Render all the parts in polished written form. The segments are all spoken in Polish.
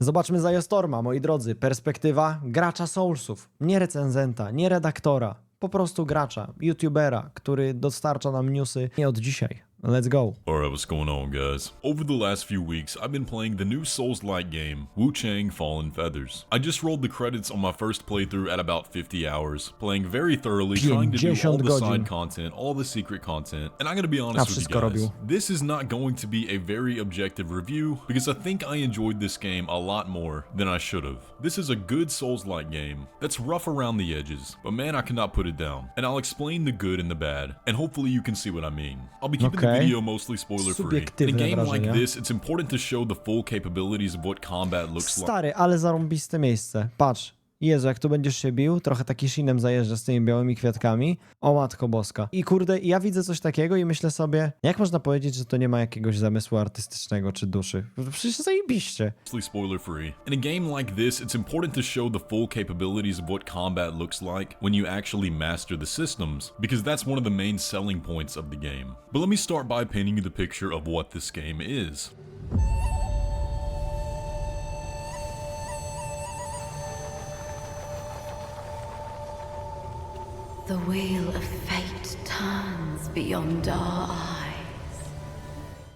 Zobaczmy Storma, moi drodzy. Perspektywa gracza Soulsów. Nie recenzenta, nie redaktora. Po prostu gracza, youtubera, który dostarcza nam newsy nie od dzisiaj. Let's go. Alright, what's going on, guys? Over the last few weeks, I've been playing the new Soulslike game, Wuchang Fallen Feathers. I just rolled the credits on my first playthrough at about 50 hours, playing very thoroughly, trying to do all the side content, all the secret content, and I'm gonna be honest with you guys, this is not going to be a very objective review, because I think I enjoyed this game a lot more than I should have. This is a good Souls-like game that's rough around the edges, but man, I cannot put it down. And I'll explain the good and the bad, and hopefully you can see what I mean. I'll be keeping the video mostly spoiler free. In a game like this, it's important to show the full capabilities of what combat looks like. Stary, ale zarąbiste miejsce. Patrz. Jezu, jak tu będziesz się bił, trochę taki shinem zajeżdża z tymi białymi kwiatkami. O matko boska. I kurde, ja widzę coś takiego i myślę sobie, jak można powiedzieć, że to nie ma jakiegoś zamysłu artystycznego czy duszy? Przecież zajebiście. Spoiler free. In a game like this, it's important to show the full capabilities of what combat looks like when you actually master the systems, because that's one of the main selling points of the game. But let me start by painting you the picture of what this game is. The wheel of fate turns beyond our eyes.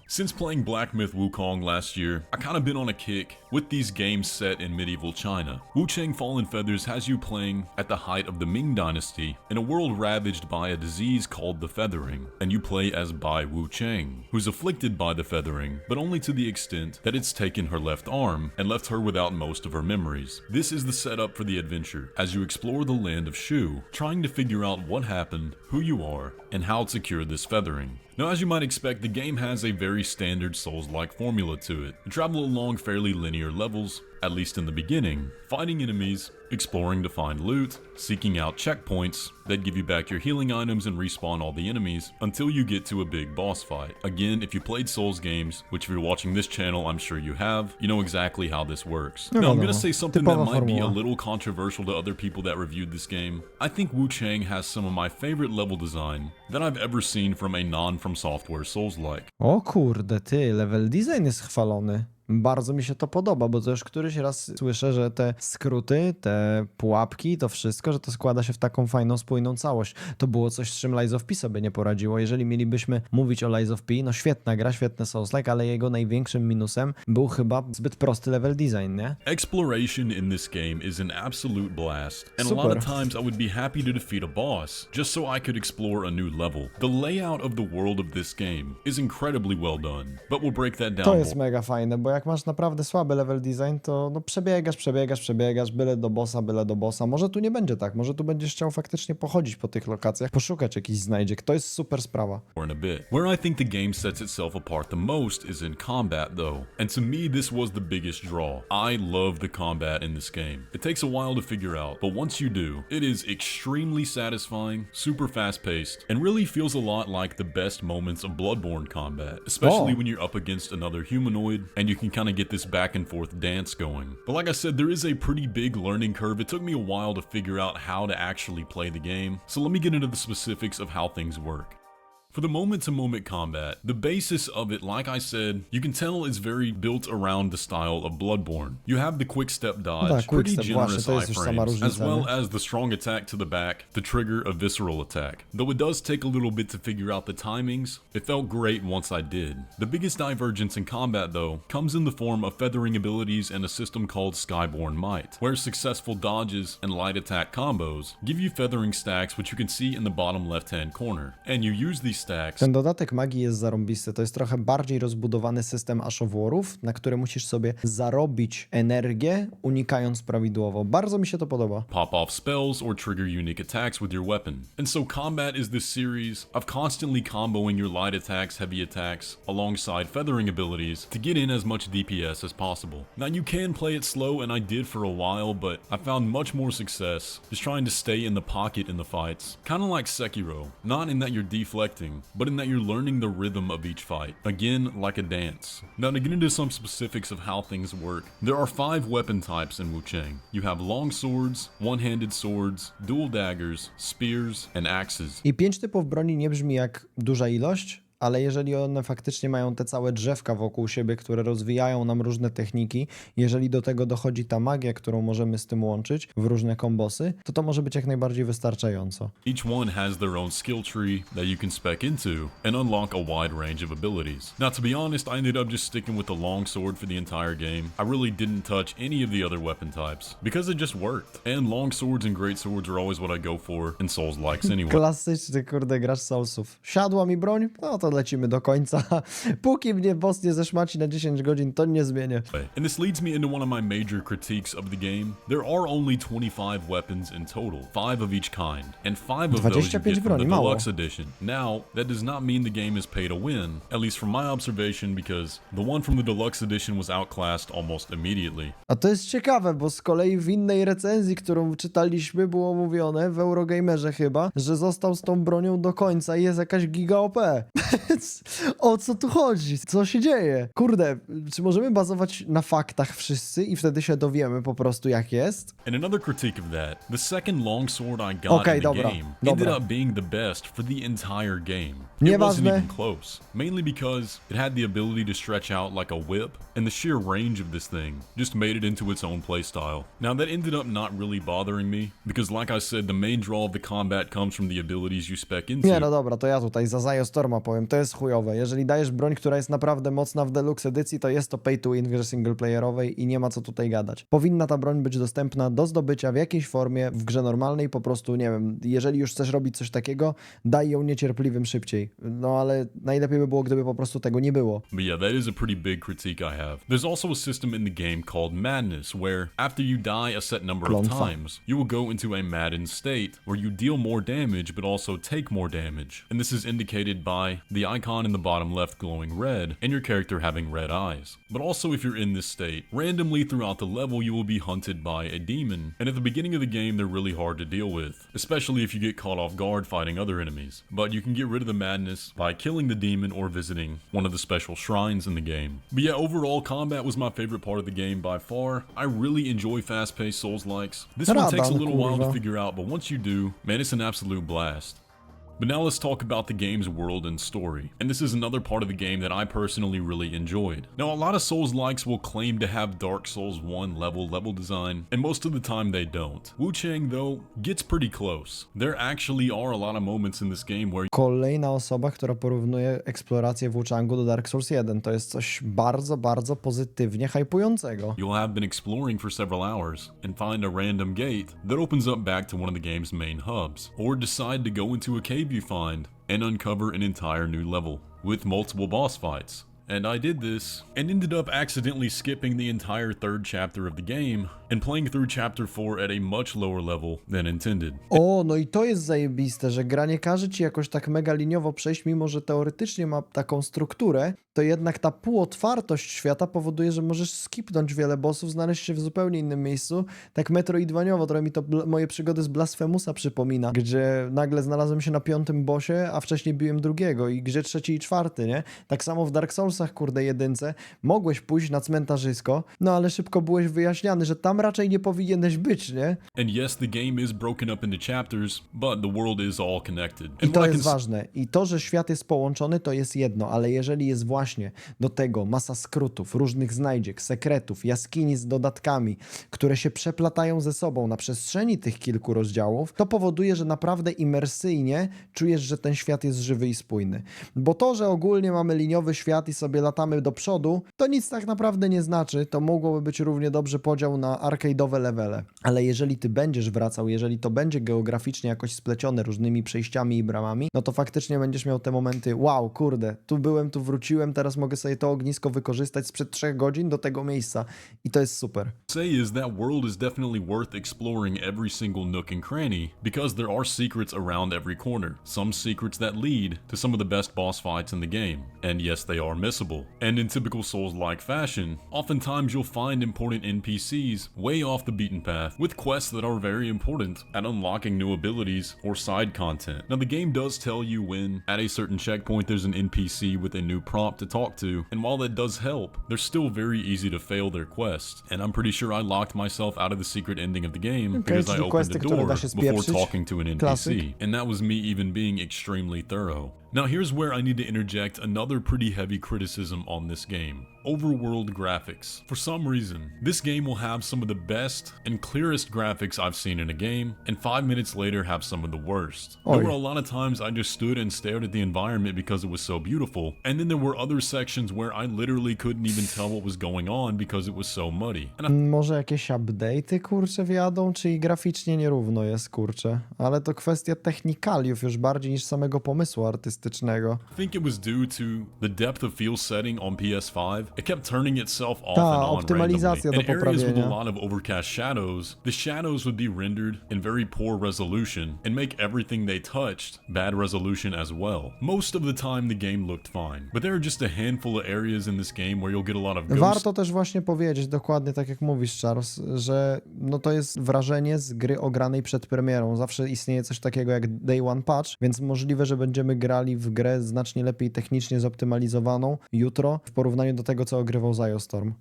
Since playing Black Myth Wukong last year, I kinda been on a kick with these games set in medieval China. Wuchang Fallen Feathers has you playing at the height of the Ming Dynasty in a world ravaged by a disease called the Feathering, and you play as Bai Wuchang, who's afflicted by the Feathering, but only to the extent that it's taken her left arm and left her without most of her memories. This is the setup for the adventure as you explore the land of Shu, trying to figure out what happened, who you are, and how to cure this feathering. Now, as you might expect, the game has a very standard Souls-like formula to it. You travel along fairly linear levels, at least in the beginning, fighting enemies, exploring to find loot, seeking out checkpoints that give you back your healing items and respawn all the enemies until you get to a big boss fight. Again, if you played Souls games, which if you're watching this channel, I'm sure you have, you know exactly how this works. Now, I'm gonna say something that might be a little controversial to other people that reviewed this game. I think Wuchang has some of my favorite level design that I've ever seen from a non-From Software Souls-like. O kurde, ty, level design jest chwalony. Bardzo mi się to podoba, bo to już któryś raz słyszę, że te skróty, te pułapki, to wszystko, że to składa się w taką fajną, spójną całość. To było coś, z czym Lies of P sobie nie poradziło. Jeżeli mielibyśmy mówić o Lies of P, no świetna gra, świetny Souls-like, ale jego największym minusem był chyba zbyt prosty level design, nie? Exploration in this game is an absolute blast, and a lot of times I would be happy to defeat a boss, just so I could explore a new level. The layout of the world of this game is incredibly well done, but we'll break that down. To jest mega fajne, bo jak masz naprawdę słaby level design, to no przebiegasz, byle do bossa. Może tu nie będzie tak, może tu będziesz chciał faktycznie pochodzić po tych lokacjach, poszukać jakichś znajdziek, to jest super sprawa. In a bit. Where I think the game sets itself apart the most is in combat though, and to me this was the biggest draw. I love the combat in this game. It takes a while to figure out, but once you do, it is extremely satisfying, super fast-paced, and really feels a lot like the best moments of Bloodborne combat, especially when you're up against another humanoid, and you can kind of get this back and forth dance going. But like I said, there is a pretty big learning curve. It took me a while to figure out how to actually play the game, so let me get into the specifics of how things work. For the moment-to-moment combat, the basis of it, like I said, you can tell is very built around the style of Bloodborne. You have the quick step dodge, pretty generous iframes, as well as the strong attack to the back to trigger a visceral attack. Though it does take a little bit to figure out the timings, it felt great once I did. The biggest divergence in combat, though, comes in the form of feathering abilities and a system called Skyborn Might, where successful dodges and light attack combos give you feathering stacks, which you can see in the bottom left-hand corner, and you use these stacks. Ten dodatek magii jest zarąbisty. To jest trochę bardziej rozbudowany system Ash of Warów, na które musisz sobie zarobić energię, unikając prawidłowo. Bardzo mi się to podoba. Pop off spells or trigger unique attacks with your weapon. And so combat is this series of constantly comboing your light attacks, heavy attacks, alongside feathering abilities to get in as much DPS as possible. Now you can play it slow, and I did for a while, but I found much more success just trying to stay in the pocket in the fights. Kinda like Sekiro, not in that you're deflecting, but in that you're learning the rhythm of each fight. Again, like a dance. Now to get into some specifics of how things work, there are 5 weapon types in Wuchang. You have long swords, one-handed swords, dual daggers, spears, and axes. I 5 typów broni nie brzmi jak duża ilość, ale jeżeli one faktycznie mają te całe drzewka wokół siebie, które rozwijają nam różne techniki, jeżeli do tego dochodzi ta magia, którą możemy z tym łączyć w różne kombosy, to może być jak najbardziej wystarczająco. Each one has their own skill tree that you can spec into and unlock a wide range of abilities. Now, to be honest, I ended up just sticking with the longsword for the entire game. I really didn't touch any of the other weapon types because it just worked. And longswords and greatswords are always what I go for in Souls-likes anyway. Klasyczny, kurde, gracz Soulsów. Siadła mi broń? No to lecimy do końca. Póki mnie boss nie zeszmaci na 10 godzin, to nie zmienię. And this leads me into one of my major critiques of the game. There are only 25 weapons in total, 5 of each kind, and 5 of those you 25 get from broni, the mało. deluxe edition. Now, that does not mean the game is pay to win, at least from my observation, because the one from the deluxe edition was outclassed almost immediately. A to jest ciekawe, bo z kolei w innej recenzji, którą czytaliśmy, było mówione, w Eurogamerze chyba, że został z tą bronią do końca i jest jakaś giga OP. O co tu chodzi? Co się dzieje? Kurde, czy możemy bazować na faktach wszyscy i wtedy się dowiemy po prostu jak jest? And another critique of that, the second longsword I got Okay, in the dobra, game dobra. ended up being the best for the entire game. It Nieważne. wasn't even close, mainly because it had the ability to stretch out like a whip, and the sheer range of this thing just made it into its own playstyle. Now that ended up not really bothering me, because like I said, the main draw of the combat comes from the abilities you spec into. Nie, no dobra, to ja tutaj za Zajo Storma powiem, to jest chujowe. Jeżeli dajesz broń, która jest naprawdę mocna w deluxe edycji, to jest to pay to win w grze singleplayerowej i nie ma co tutaj gadać. Powinna ta broń być dostępna do zdobycia w jakiejś formie w grze normalnej, po prostu, nie wiem, jeżeli już chcesz robić coś takiego, daj ją niecierpliwym szybciej. No ale najlepiej by było, gdyby po prostu tego nie było. But yeah, that is a pretty big critique I have. There's also a system in the game called Madness, where after you die a set number of Klątwa. times, you will go into a maddened state, where you deal more damage but also take more damage. And this is indicated by the icon in the bottom left glowing red, and your character having red eyes. But also if you're in this state, randomly throughout the level you will be hunted by a demon, and at the beginning of the game they're really hard to deal with, especially if you get caught off guard fighting other enemies. But you can get rid of the madness by killing the demon or visiting one of the special shrines in the game. But yeah, overall combat was my favorite part of the game by far. I really enjoy fast-paced Souls-likes. This one takes a little while to figure out, but once you do, man, it's an absolute blast. But now let's talk about the game's world and story. And this is another part of the game that I personally really enjoyed. Now, a lot of Souls-likes will claim to have Dark Souls 1 level design, and most of the time they don't. Wuchang, though, gets pretty close. There actually are a lot of moments in this game where Kolejna osoba, która porównuje eksplorację w Wuchangu do Dark Souls 1. To jest coś bardzo, bardzo pozytywnie hypującego. you'll have been exploring for several hours and find a random gate that opens up back to one of the game's main hubs, or decide to go into a cave you find and uncover an entire new level with multiple boss fights. And I did this and ended up accidentally skipping the entire third chapter of the game and playing through chapter 4 at a much lower level than intended. O, no i to jest zajebiste, że gra nie każe ci jakoś tak mega liniowo przejść, mimo że teoretycznie ma taką strukturę, to jednak ta półotwartość świata powoduje, że możesz skipnąć wiele bossów, znaleźć się w zupełnie innym miejscu. Tak metroidwaniowo, trochę mi to moje przygody z Blasphemousa przypomina, gdzie nagle znalazłem się na 5. bossie, a wcześniej biłem drugiego i gdzie 3. i 4, nie? Tak samo w Dark Soulsach, kurde, 1 mogłeś pójść na cmentarzysko, no ale szybko byłeś wyjaśniany, że tam raczej nie powinieneś być, nie? And yes, the game is broken up into chapters, but the world is all connected. I And to what I jest can ważne. I to, że świat jest połączony, to jest jedno, ale jeżeli jest właśnie do tego masa skrótów, różnych znajdziek, sekretów, jaskini z dodatkami, które się przeplatają ze sobą na przestrzeni tych kilku rozdziałów, to powoduje, że naprawdę imersyjnie czujesz, że ten świat jest żywy i spójny. Bo to, że ogólnie mamy liniowy świat i sobie latamy do przodu, to nic tak naprawdę nie znaczy. To mogłoby być równie dobrze podział na arcade'owe levele. Ale jeżeli ty będziesz wracał, jeżeli to będzie geograficznie jakoś splecione różnymi przejściami i bramami, no to faktycznie będziesz miał te momenty, wow, kurde, tu byłem, tu wróciłem, teraz mogę sobie to ognisko wykorzystać sprzed 3 godzin do tego miejsca. I to jest super. say is that world is definitely worth exploring every single nook and cranny because there are secrets around every corner. Some secrets that lead to some of the best boss fights in the game. And yes, they are missable. And in typical Souls-like fashion, oftentimes you'll find important NPCs way off the beaten path with quests that are very important at unlocking new abilities or side content. Now the game does tell you when at a certain checkpoint there's an NPC with a new prompt to talk to, and while that does help, they're still very easy to fail their quest. And I'm pretty sure I locked myself out of the secret ending of the game because I czyli opened questy, the które door da się before spieprzyć. talking to an NPC. Klasyk. And that was me even being extremely thorough. Now here's where I need to interject another pretty heavy criticism on this game. Overworld graphics. For some reason, this game will have some of the best and clearest graphics I've seen in a game, and 5 minutes later have some of the worst. There were a lot of times I just stood and stared at the environment because it was so beautiful, and then there were other sections where I literally couldn't even tell what was going on because it was so muddy. Może jakieś update'y, kurczę, wjadą, czy i graficznie nierówno jest, kurczę. Ale to kwestia technikaliów już bardziej niż samego pomysłu artystycznego. I think it was due to the depth of field setting on PS5. It kept turning itself off Ta, and on optymalizacja randomly. do In areas with a poprawienia. lot of overcast shadows, the shadows would be rendered in very poor resolution and make everything they touched bad resolution as well. Most of the time the game looked fine, but there are just a handful of areas in this game where you'll get a lot of ghosts. Warto też właśnie powiedzieć, dokładnie tak jak mówisz, Charles, że no to jest wrażenie z gry ogranej przed premierą. Zawsze istnieje coś takiego jak Day One Patch, więc możliwe, że będziemy grali w grę znacznie lepiej technicznie zoptymalizowaną jutro w porównaniu do tego, co ogrywał Ziostorm.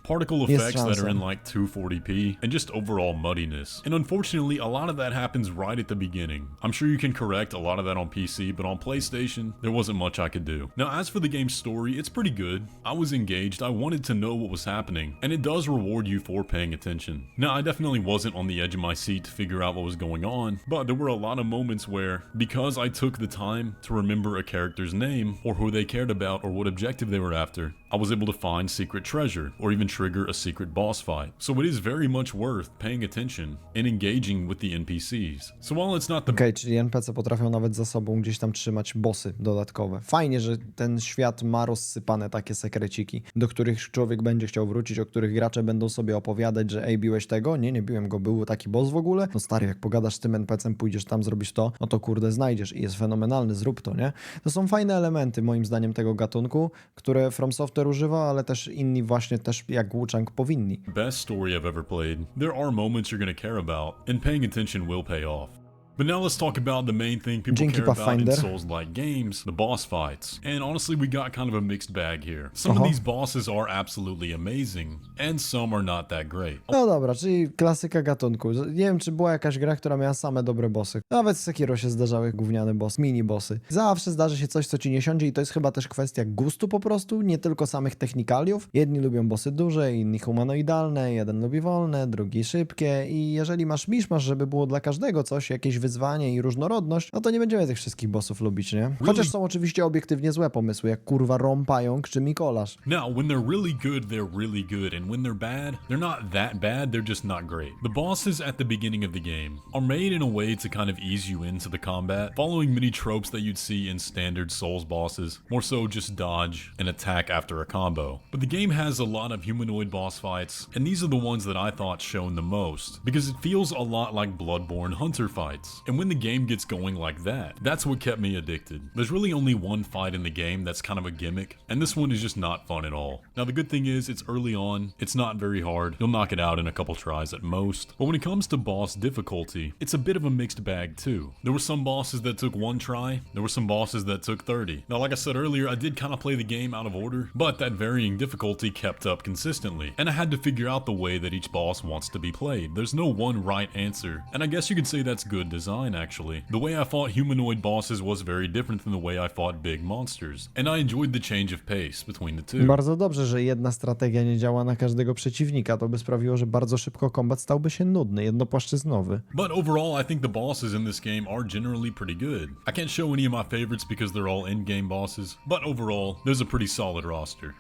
Particle effects that are in like 240p and just overall muddiness. And unfortunately, a lot of that happens right at the beginning. I'm sure you can correct a lot of that on PC, but on PlayStation, there wasn't much I could do. Now, as for the game's story, it's pretty good. I was engaged, I wanted to know what was happening, and it does reward you for paying attention. Now, I definitely wasn't on the edge of my seat to figure out what was going on, but there were a lot of moments where, because I took the time to remember a character's name, or who they cared about, or what objective they were after, I was able to find secret treasure, or even trigger a secret boss fight. So it is very much worth paying attention and engaging with the NPCs. So while it's not the Okej, czyli NPC potrafią nawet za sobą gdzieś tam trzymać bossy dodatkowe. Fajnie, że ten świat ma rozsypane takie sekreciki, do których człowiek będzie chciał wrócić, o których gracze będą sobie opowiadać, że ej, biłeś tego? Nie biłem go, był taki boss w ogóle? No stary, jak pogadasz z tym NPC-em, pójdziesz tam, zrobisz to, no to kurde znajdziesz i jest fenomenalny, zrób to, nie? To są fajne elementy moim zdaniem tego gatunku, które From Software używa, ale też inni właśnie też jak Wuchang powinni. best story I've ever played, there are moments you're gonna care about, and paying attention will pay off. But now let's talk about the main thing people Dzięki, care about in Pathfinder. Souls-like games, the boss fights. And honestly, we got kind of a mixed bag here. Some of these bosses are absolutely amazing, and some are not that great. No dobra, czyli klasyka gatunku. Nie wiem, czy była jakaś gra, która miała same dobre bossy. Nawet w Sekiro się zdarzały gówniane bossy, mini bossy. Zawsze zdarzy się coś, co ci nie siądzie i to jest chyba też kwestia gustu po prostu, nie tylko samych technikaliów. Jedni lubią bossy duże, inni humanoidalne, jeden lubi wolne, drugi szybkie i jeżeli masz miszmasz, żeby było dla każdego coś, jakieś wyzwanie i różnorodność, no to nie będziemy tych wszystkich bossów lubić, nie? Chociaż są oczywiście obiektywnie złe pomysły, jak kurwa Rom, Pająk czy Mikołasz. Now, when they're really good, and when they're bad, they're not that bad, they're just not great. The bosses at the beginning of the game are made in a way to kind of ease you into the combat, following many tropes that you'd see in standard Souls bosses, more so just dodge and attack after a combo. But the game has a lot of humanoid boss fights, and these are the ones that I thought shone the most, because it feels a lot like Bloodborne Hunter fights. And when the game gets going like that, that's what kept me addicted. There's really only one fight in the game that's kind of a gimmick, and this one is just not fun at all. Now the good thing is it's early on, it's not very hard, you'll knock it out in a couple tries at most, but when it comes to boss difficulty, it's a bit of a mixed bag too. There were some bosses that took one try, there were some bosses that took 30. Now like I said earlier, I did kind of play the game out of order, but that varying difficulty kept up consistently, and I had to figure out the way that each boss wants to be played. There's no one right answer, and I guess you could say that's good design actually. The way I fought humanoid bosses was very different than the way I fought big monsters, and I enjoyed the change of pace between the two. Bardzo dobrze, że jedna strategia nie działa na każdego przeciwnika. To by sprawiło, że bardzo szybko kombat stałby się nudny, jednopłaszczyznowy. But overall, I think the bosses in this game are generally pretty good. I can't show any of my favorites because they're all in-game bosses, but overall, there's a pretty solid roster.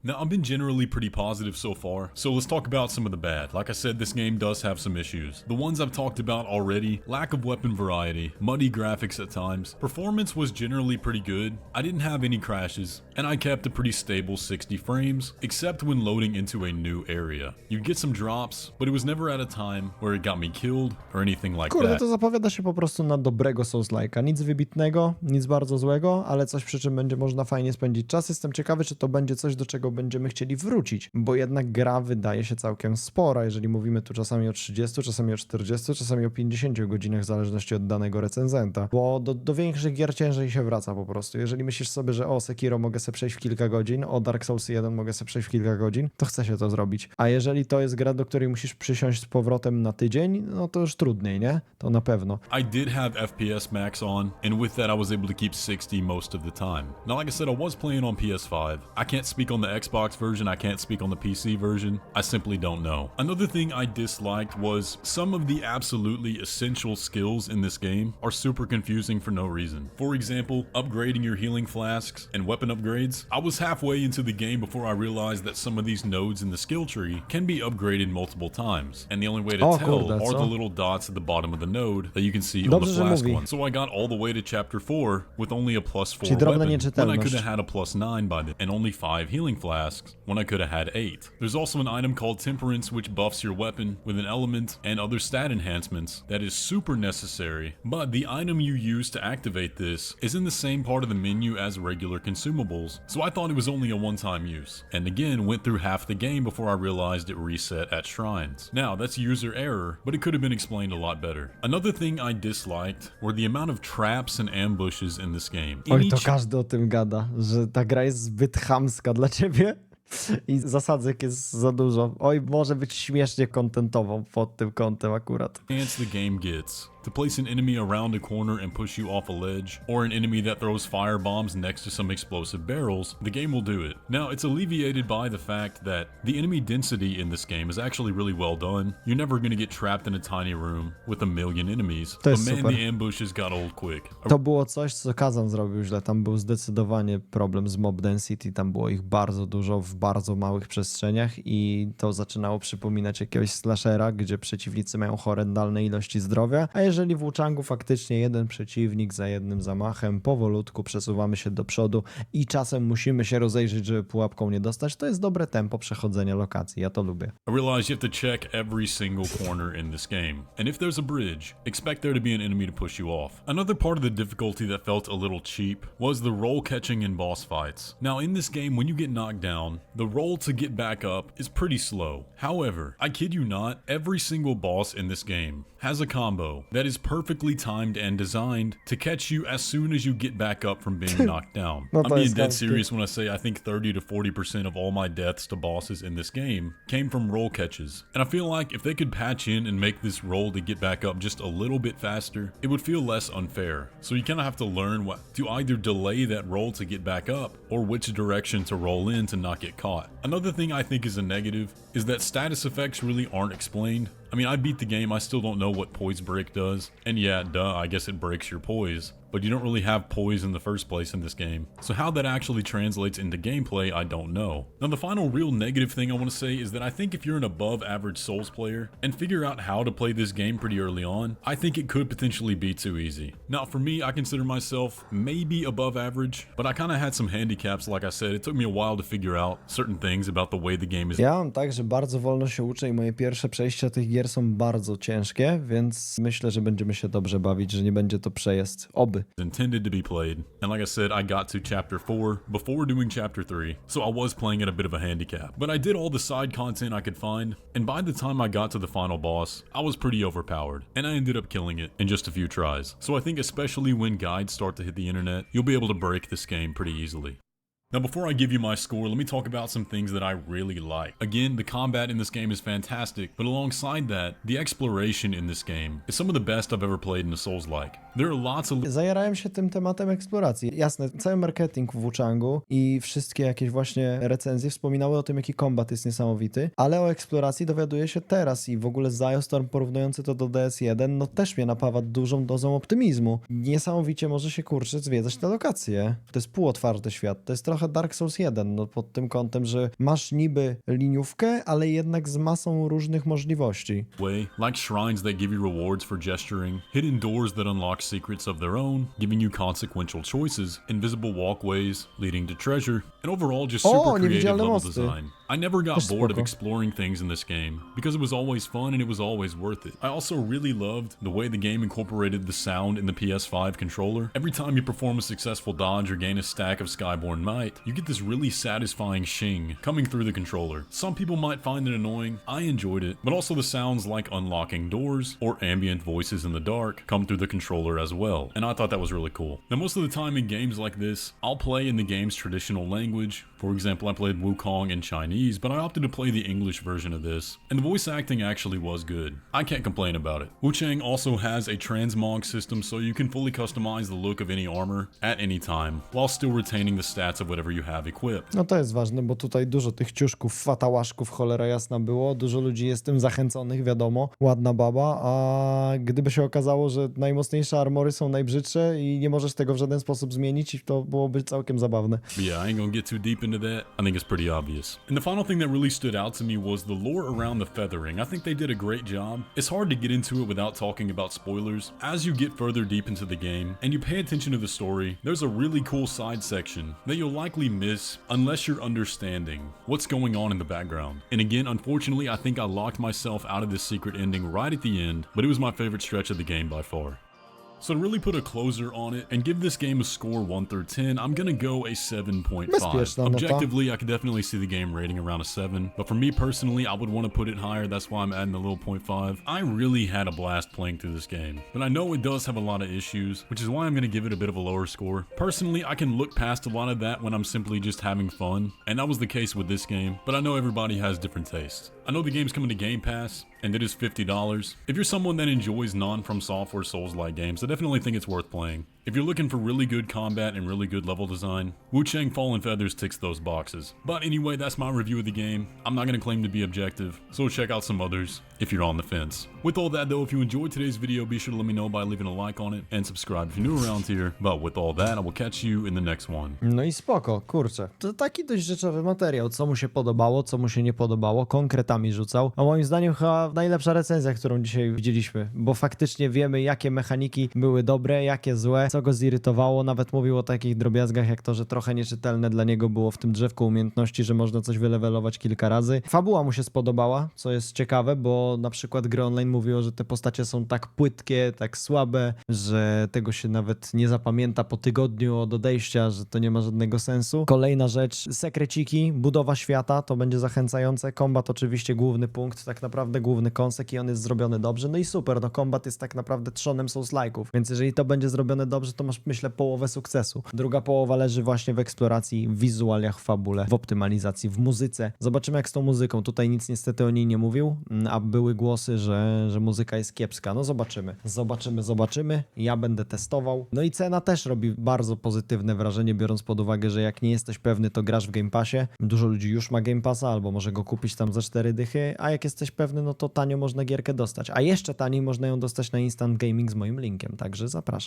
Now, I've been generally pretty positive so far, so let's talk about some of the bad. Like I said, this game does have some issues. The ones I've talked about already: lack of weapon variety, muddy graphics at times. Performance was generally pretty good. I didn't have any crashes, and I kept a pretty stable 60 frames, except when loading into a new area. You'd get some drops, but it was never at a time where it got me killed or anything like Kurde, that. to zapowiada się po prostu na dobrego Soulslike'a. Nic wybitnego, nic bardzo złego, ale coś przy czym będzie można fajnie spędzić czas. Jestem ciekawy, czy to będzie coś, do czego będziemy chcieli wrócić, bo jednak gra wydaje się całkiem spora, jeżeli mówimy tu czasami o 30, czasami o 40, czasami o 50 godzinach, w zależności od danego recenzenta, bo do większych gier ciężej się wraca po prostu. Jeżeli myślisz sobie, że o Sekiro mogę sobie przejść w kilka godzin, o Dark Souls 1 mogę sobie przejść w kilka godzin, to chce się to zrobić. A jeżeli to jest gra, do której musisz przysiąść z powrotem na tydzień, no to już trudniej, nie? To na pewno. I did have FPS max on, and with that I was able to keep 60 most of the time. Now like I said, I was playing on PS5. I can't speak on the Xbox version, I can't speak on the PC version, I simply don't know. Another thing I disliked was some of the absolutely essential skills in this game are super confusing for no reason. For example, upgrading your healing flasks and weapon upgrades. I was halfway into the game before I realized that some of these nodes in the skill tree can be upgraded multiple times, and the only way to tell are the little dots at the bottom of the node that you can see on the flask one. So I got all the way to chapter 4 with only a +4 weapon when I could have had a +9 by then, and only 5 healing flasks when I could have had 8. There's also an item called Temperance which buffs your weapon with an element and other stat enhancements that is super necessary, but the item you use to activate this is in the same part of the menu as regular consumables, so I thought it was only a one-time use, and again went through half the game before I realized it reset at shrines. Now that's user error, but it could have been explained a lot better. Another thing I disliked were the amount of traps and ambushes in this game. Oj, to każdy o tym gada, że ta gra jest zbyt chamska dla ciebie i zasadzek jest za dużo. Oj, może być śmiesznie kontentową pod tym kątem akurat. Chance the game gets to place an enemy around a corner and push you off a ledge, or an enemy that throws fire bombs next to some explosive barrels, the game will do it. Now, it's alleviated by the fact that the enemy density in this game is actually really well done. You're never going to get trapped in a tiny room with a million enemies, but man, the ambushes got old quick. To było coś, co Kazan zrobił źle. Tam był zdecydowanie problem z mob density, tam było ich bardzo dużo w bardzo małych przestrzeniach i to zaczynało przypominać jakiegoś slashera, gdzie przeciwnicy mają horrendalne ilości zdrowia, a jeżeli w Wuchangu faktycznie jeden przeciwnik za jednym zamachem, powolutku przesuwamy się do przodu i czasem musimy się rozejrzeć, żeby pułapką nie dostać, to jest dobre tempo przechodzenia lokacji. Ja to lubię. I realize you have to check every single corner in this game, and if there's a bridge, expect there to be an enemy to push you off. Another part of the difficulty that felt a little cheap was the roll catching in boss fights. Now in this game, when you get knocked down, the roll to get back up is pretty slow. However, I kid you not, every single boss in this game has a combo that is perfectly timed and designed to catch you as soon as you get back up from being knocked down. I'm being dead serious when I say I think 30 to 40% of all my deaths to bosses in this game came from roll catches. And I feel like if they could patch in and make this roll to get back up just a little bit faster, it would feel less unfair. So you kind of have to learn what to either delay that roll to get back up or which direction to roll in to not get caught. Another thing I think is a negative is that status effects really aren't explained. I mean, I beat the game, I still don't know what poise break does. And yeah, duh, I guess it breaks your poise. But you don't really have poise in the first place in this game. So how that actually translates into gameplay, I don't know. Now the final real negative thing I want to say is that I think if you're an above average Souls player and figure out how to play this game pretty early on, I think it could potentially be too easy. Now for me, I consider myself maybe above average, but I kind of had some handicaps, like I said. It took me a while to figure out certain things about the way the game is. Ja mam tak, że bardzo wolno się uczę i moje pierwsze przejścia tych gier są bardzo ciężkie, więc myślę, że będziemy się dobrze bawić, że nie będzie to przejazd. Oby. Intended to be played, and like I said, I got to chapter 4 before doing chapter 3, so I was playing at a bit of a handicap. But I did all the side content I could find, and by the time I got to the final boss, I was pretty overpowered, and I ended up killing it in just a few tries. So I think especially when guides start to hit the internet, you'll be able to break this game pretty easily. Now before I give you my score, let me talk about some things that I really like. Again, the combat in this game is fantastic, but alongside that, the exploration in this game is some of the best I've ever played in a Soulslike. There are lots of... Zajarałem się tym tematem eksploracji. Jasne, cały marketing w Wuchangu i wszystkie jakieś właśnie recenzje wspominały o tym, jaki kombat jest niesamowity, ale o eksploracji dowiaduję się teraz i w ogóle Ziostorm porównujący to do DS1, no też mnie napawa dużą dozą optymizmu. Niesamowicie może się, kurczę, zwiedzać te lokacje. To jest półotwarty świat, to jest trochę Dark Souls 1, no pod tym kątem, że masz niby liniówkę, ale jednak z masą różnych możliwości. Like shrines that give you rewards for gesturing, hidden doors that unlock secrets of their own, giving you consequential choices, invisible walkways leading to treasure, and overall just super creative level design. I never got Też bored of spoko. exploring things in this game, because it was always fun and it was always worth it. I also really loved the way the game incorporated the sound in the PS5 controller. Every time you perform a successful dodge or gain a stack of Skyborn Might, you get this really satisfying shing coming through the controller. Some people might find it annoying, I enjoyed it, but also the sounds like unlocking doors or ambient voices in the dark come through the controller as well, and I thought that was really cool. Now most of the time in games like this, I'll play in the game's traditional language. For example, I played Wuchang in Chinese, but I opted to play the English version of this, and the voice acting actually was good. I can't complain about it. Wuchang also has a transmog system, so you can fully customize the look of any armor at any time, while still retaining the stats of whatever you have equipped. No to jest ważne, bo tutaj dużo tych ciuszków, fatałaszków, cholera jasna było, dużo ludzi jest tym zachęconych, wiadomo, ładna baba, a gdyby się okazało, że najmocniejsze armory są najbrzydsze i nie możesz tego w żaden sposób zmienić, to byłoby całkiem zabawne. But yeah, I ain't gonna get too deep into that. I think it's pretty obvious. And the final thing that really stood out to me was the lore around the feathering. I think they did a great job. It's hard to get into it without talking about spoilers. As you get further deep into the game and you pay attention to the story, there's a really cool side section that you'll likely miss unless you're understanding what's going on in the background. And again, unfortunately, I think I locked myself out of this secret ending right at the end, but it was my favorite stretch of the game by far. So to really put a closer on it and give this game a score 1 through 10, I'm gonna go a 7.5. Bezpieczna nota. Objectively, I could definitely see the game rating around a 7, but for me personally, I would want to put it higher. That's why I'm adding a little 0.5. I really had a blast playing through this game, but I know it does have a lot of issues, which is why I'm gonna give it a bit of a lower score. Personally, I can look past a lot of that when I'm simply just having fun, and that was the case with this game, but I know everybody has different tastes. I know the game's coming to Game Pass, and it is $50. If you're someone that enjoys non-From Software Souls-like games, I definitely think it's worth playing. If you're looking for really good combat and really good level design, Wuchang Fallen Feathers ticks those boxes. But anyway, that's my review of the game. I'm not going to claim to be objective, so check out some others if you're on the fence. With all that though, if you enjoyed today's video, be sure to let me know by leaving a like on it and subscribe if you're new around here. But with all that, I will catch you in the next one. No i spoko, kurczę. To taki dość rzeczowy materiał, co mu się podobało, co mu się nie podobało, konkretami rzucał. A moim zdaniem chyba najlepsza recenzja, którą dzisiaj widzieliśmy, bo faktycznie wiemy, jakie mechaniki były dobre, jakie złe, co go zirytowało, nawet mówił o takich drobiazgach jak to, że trochę nieczytelne dla niego było w tym drzewku umiejętności, że można coś wylewelować kilka razy. Fabuła mu się spodobała, co jest ciekawe, bo na przykład gry online mówiło, że te postacie są tak płytkie, tak słabe, że tego się nawet nie zapamięta po tygodniu od odejścia, że to nie ma żadnego sensu. Kolejna rzecz, sekreciki, budowa świata, to będzie zachęcające. Kombat oczywiście główny punkt, tak naprawdę główny kąsek i on jest zrobiony dobrze. No i super, no kombat jest tak naprawdę trzonem Soulslike'ów, więc jeżeli to będzie zrobione dobrze, to masz, myślę, połowę sukcesu. Druga połowa leży właśnie w eksploracji, w wizualiach, w fabule, w optymalizacji, w muzyce. Zobaczymy jak z tą muzyką. Tutaj nic niestety o niej nie mówił, a były głosy, że muzyka jest kiepska. No zobaczymy. Zobaczymy. Ja będę testował. No i cena też robi bardzo pozytywne wrażenie, biorąc pod uwagę, że jak nie jesteś pewny, to grasz w Game Passie. Dużo ludzi już ma Game Passa, albo może go kupić tam za 4 dychy, a jak jesteś pewny, no to tanio można gierkę dostać. A jeszcze taniej można ją dostać na Instant Gaming z moim linkiem, także zapraszam.